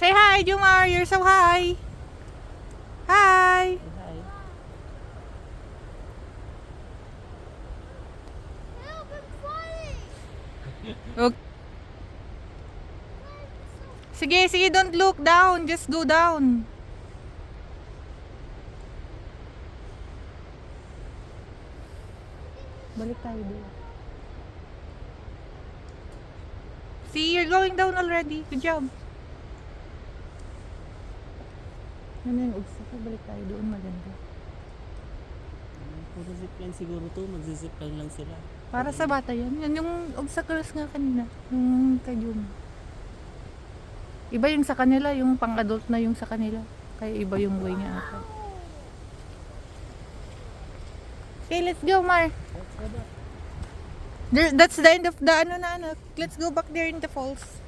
Say hi, Jumar. You're so high. Hi. Help, I'm falling. Okay. Sige, sige, don't look down. Just go down. Balik tayo doon. See, you're going down already. Good job. Ano yung ugsa ko? Balik tayo doon. Maganda. Puro zipline siguro to. Magzizipline lang sila. Para sa bata yan. Yan yung obstacles nga kanina. Yung kay Jum. Iba yung sa kanila. Yung pang-adult na yung sa kanila. Kaya iba yung way niya ata. Okay, let's go, Mar. There, that's the end of the ano na anak. Let's go back there in the falls.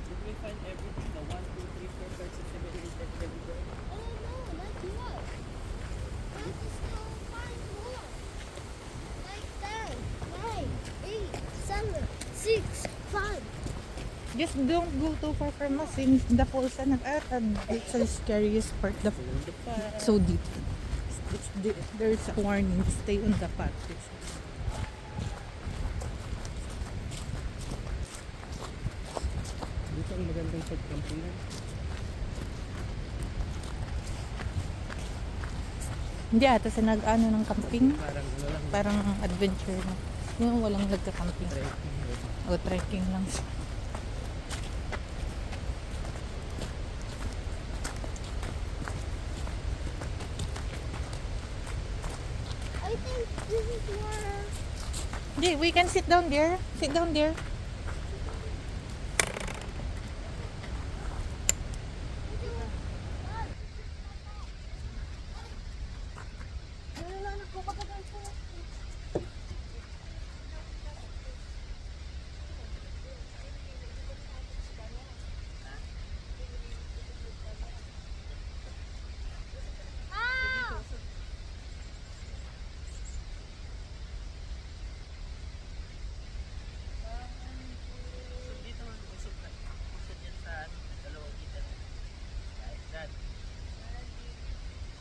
Did we find everything? The 1, 2, 3, 4, 5, 6, 7, 8, 9, 10, 11, 12? Oh no, that's what. Let's still find more. Like 10, 9, 8, 7, 6, 5. Just don't go too far from us in the falls anak. It's the scariest part. The so deep. There's a warning. Stay on the path. Dito ang magandang pagkampihan. Hindi ata sa nag-ano ng camping. Parang ano lang. Parang adventure na. Yung walang nagka-camping. Trekking. O trekking lang. I think this is where. Hindi, we can sit down there. Sit down there.